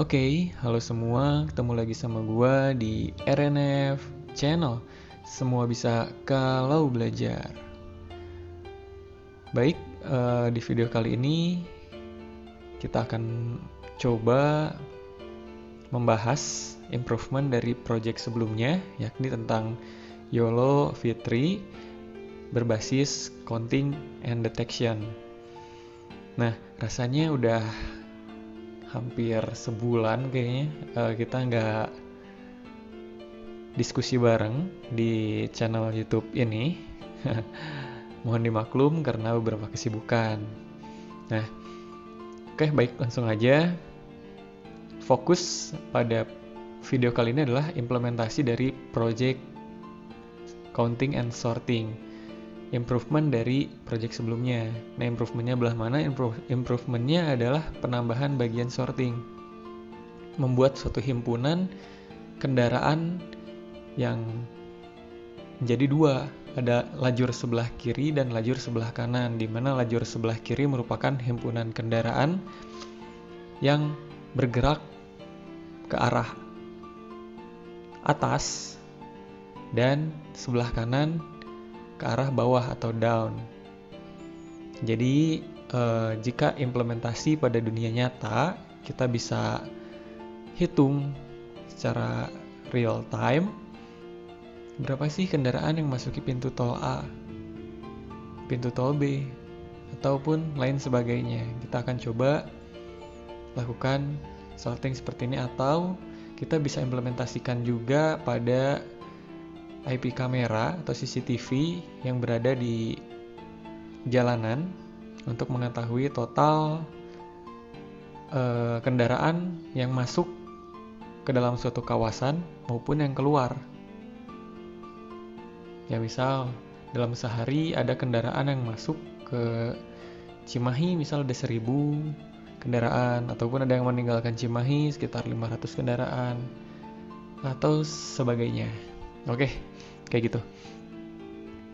Oke, halo semua, ketemu lagi sama gua di RNF Channel. Semua bisa kalau belajar. Baik, di video kali ini kita akan coba membahas improvement dari project sebelumnya, yakni tentang YOLO V3 berbasis counting and detection. Nah, rasanya udah hampir sebulan kayaknya kita nggak diskusi bareng di channel YouTube ini. Mohon dimaklum karena beberapa kesibukan. Nah, oke, baik, langsung aja. Fokus pada video kali ini adalah implementasi dari project counting and sorting. Improvement dari project sebelumnya. Nah, improvementnya belah mana? Improvementnya adalah penambahan bagian sorting. Membuat suatu himpunan kendaraan yang menjadi dua. Ada lajur sebelah kiri dan lajur sebelah kanan, di mana lajur sebelah kiri merupakan himpunan kendaraan yang bergerak ke arah atas dan sebelah kanan ke arah bawah atau down. Jadi jika implementasi pada dunia nyata, kita bisa hitung secara real time berapa sih kendaraan yang masuki pintu tol A, pintu tol B, ataupun lain sebagainya. Kita akan coba lakukan sorting seperti ini, atau kita bisa implementasikan juga pada IP kamera atau CCTV yang berada di jalanan untuk mengetahui total kendaraan yang masuk ke dalam suatu kawasan maupun yang keluar. Ya, misal dalam sehari ada kendaraan yang masuk ke Cimahi, misal ada 1.000 kendaraan, ataupun ada yang meninggalkan Cimahi sekitar 500 kendaraan atau sebagainya. Oke, kayak gitu.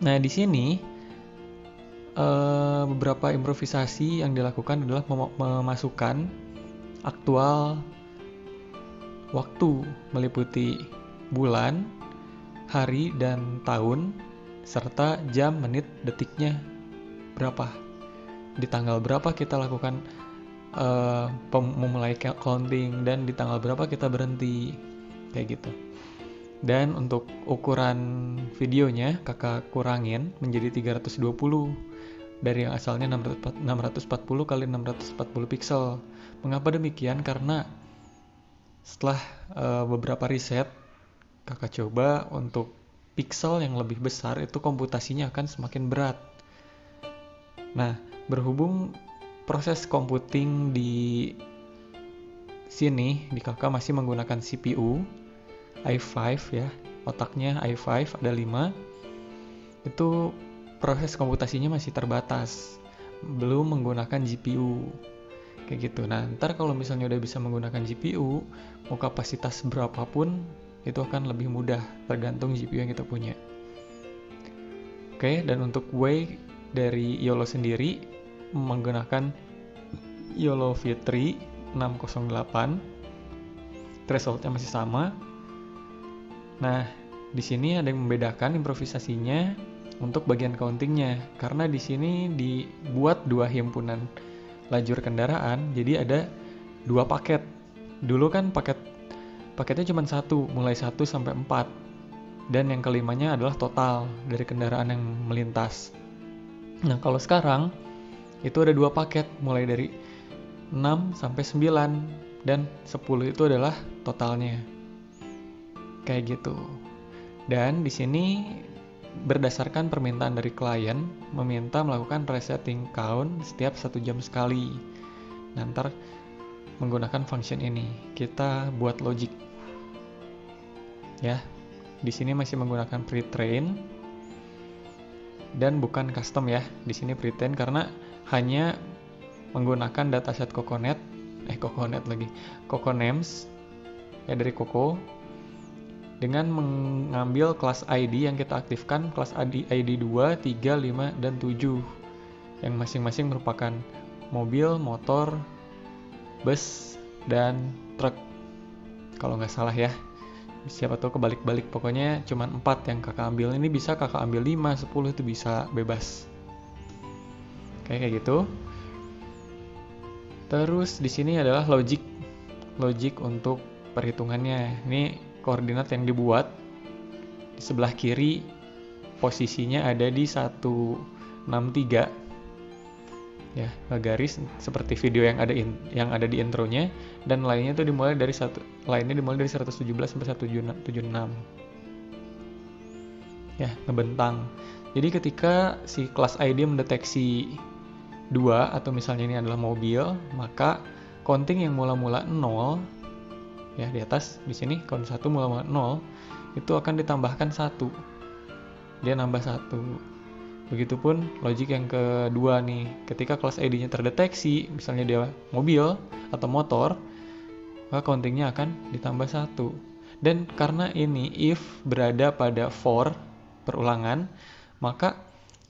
Nah, di sini beberapa improvisasi yang dilakukan adalah memasukkan aktual waktu meliputi bulan, hari, dan tahun, serta jam, menit, detiknya berapa. Di tanggal berapa kita lakukan memulai counting, dan di tanggal berapa kita berhenti, kayak gitu. Dan untuk ukuran videonya kakak kurangin menjadi 320 dari yang asalnya 640 x 640 pixel. Mengapa demikian? Karena setelah beberapa riset, kakak coba untuk pixel yang lebih besar itu komputasinya akan semakin berat. Nah, berhubung proses computing di sini di kakak masih menggunakan CPU i5 ya, otaknya i5 ada 5, itu proses komputasinya masih terbatas, belum menggunakan GPU kayak gitu. Nah, ntar kalau misalnya udah bisa menggunakan GPU, mau kapasitas berapapun itu akan lebih mudah, tergantung GPU yang kita punya. Oke, dan untuk way dari YOLO sendiri menggunakan YOLO V3 608, thresholdnya masih sama. Nah, di sini ada yang membedakan improvisasinya untuk bagian countingnya, karena di sini dibuat dua himpunan lajur kendaraan, jadi ada dua paket. Dulu kan paketnya cuma satu, mulai 1 sampai 4, dan yang kelimanya adalah total dari kendaraan yang melintas. Nah, kalau sekarang itu ada dua paket, mulai dari 6 sampai 9, dan 10 itu adalah totalnya. Kayak gitu. Dan di sini berdasarkan permintaan dari klien, meminta melakukan resetting count setiap 1 jam sekali. Nah, ntar menggunakan function ini kita buat logic. Ya, di sini masih menggunakan pre-train dan bukan custom ya. Di sini pre-train karena hanya menggunakan dataset Coconames ya, dari Coco, dengan mengambil kelas ID yang kita aktifkan, kelas ID 2, 3, 5, dan 7 yang masing-masing merupakan mobil, motor, bus, dan truk. Kalau nggak salah ya. Siapa tahu kebalik-balik, pokoknya cuma 4 yang kakak ambil. Ini bisa kakak ambil 5, 10 itu bisa bebas. Kayak gitu. Terus di sini adalah logic untuk perhitungannya. Ini koordinat yang dibuat. Di sebelah kiri posisinya ada di 163. Ya, garis seperti video yang ada di intronya, dan lainnya itu dimulai dari 117 sampai 176. Ya, ngebentang. Jadi ketika si kelas ID mendeteksi 2 atau misalnya ini adalah mobil, maka counting yang mula-mula 0 ya di atas di sini count 1 mula-mula 0 itu akan ditambahkan 1. Dia nambah 1. Begitupun logic yang kedua nih, ketika kelas ID-nya terdeteksi, misalnya dia mobil atau motor, maka countingnya akan ditambah 1. Dan karena ini if berada pada for, perulangan, maka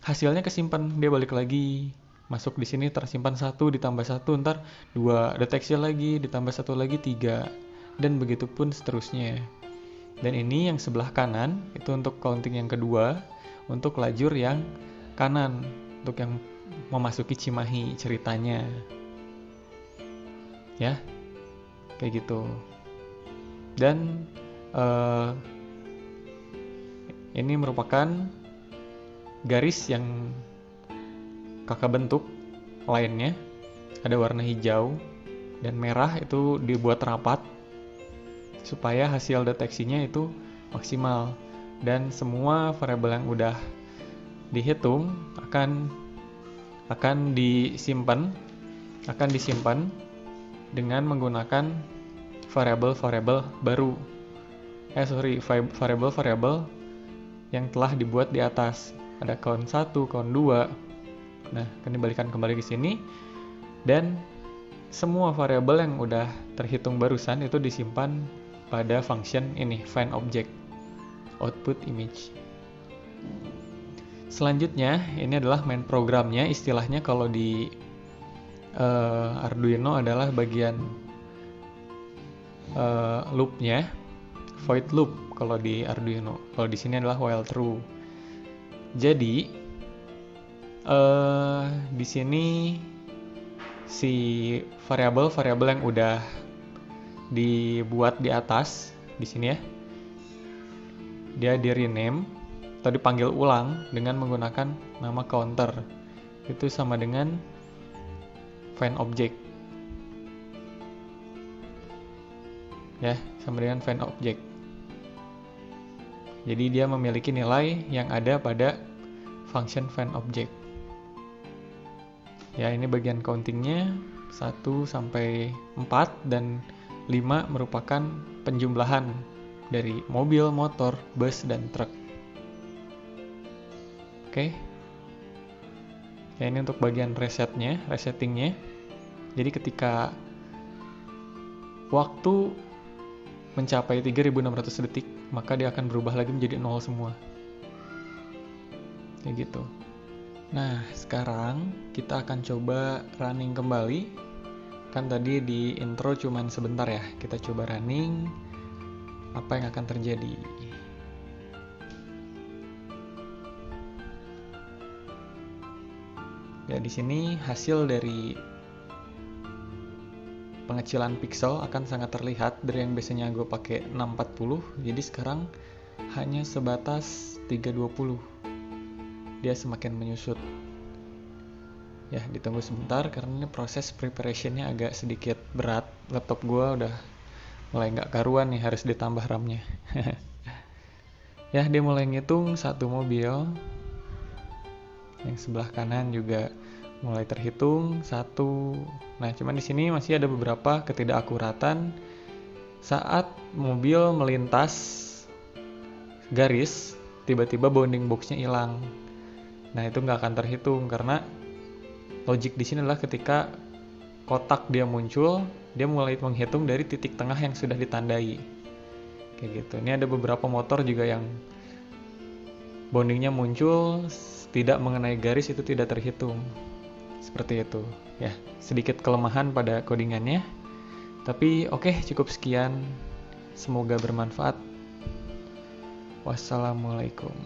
hasilnya kesimpan, dia balik lagi. Masuk di sini tersimpan 1 ditambah 1, ntar 2, deteksi lagi, ditambah 1 lagi 3, dan begitupun seterusnya. Dan ini yang sebelah kanan, itu untuk counting yang kedua, untuk lajur yang kanan, untuk yang memasuki Cimahi ceritanya. Ya, kayak gitu. Dan ini merupakan garis yang kakak bentuk lainnya. Ada warna hijau dan merah, itu dibuat rapat supaya hasil deteksinya itu maksimal. Dan semua variabel yang udah dihitung akan disimpan dengan menggunakan variabel-variabel baru. Variabel-variabel yang telah dibuat di atas. Ada count 1, count 2. Nah, akan dibalikan kembali ke sini, dan semua variabel yang udah terhitung barusan itu disimpan pada function ini, find object output image. Selanjutnya, ini adalah main programnya, istilahnya kalau di Arduino adalah bagian loopnya, void loop kalau di Arduino. Kalau di sini adalah while true. Jadi di sini si variabel yang udah dibuat di atas di sini ya, dia di rename atau dipanggil ulang dengan menggunakan nama counter. Itu sama dengan find object. Ya, sama dengan find object. Jadi dia memiliki nilai yang ada pada function find object. Ya, ini bagian countingnya 1 sampai 4 dan 5 merupakan penjumlahan dari mobil, motor, bus, dan truk. Oke. Ya, ini untuk bagian resettingnya. Jadi ketika waktu mencapai 3600 detik, maka dia akan berubah lagi menjadi 0 semua. Kayak gitu. Nah, sekarang kita akan coba running kembali. Kan tadi di intro cuman sebentar ya. Kita coba running. Apa yang akan terjadi? Ya, di sini hasil dari pengecilan pixel akan sangat terlihat. Dari yang biasanya gue pakai 640, jadi sekarang hanya sebatas 320. Dia semakin menyusut. Ya, ditunggu sebentar karena ini proses preparationnya agak sedikit berat. Laptop gue udah mulai nggak karuan nih, harus ditambah RAM-nya. Ya, dia mulai ngitung satu mobil. Yang sebelah kanan juga mulai terhitung 1. Nah, cuman di sini masih ada beberapa ketidakakuratan saat mobil melintas garis, tiba-tiba bounding box-nya hilang. Nah, itu nggak akan terhitung karena logik di sini adalah ketika kotak dia muncul, dia mulai menghitung dari titik tengah yang sudah ditandai. Kayak gitu. Ini ada beberapa motor juga yang boundingnya muncul tidak mengenai garis, itu tidak terhitung. Seperti itu ya, sedikit kelemahan pada codingannya, Tapi oke, cukup sekian. Semoga bermanfaat. Wassalamualaikum.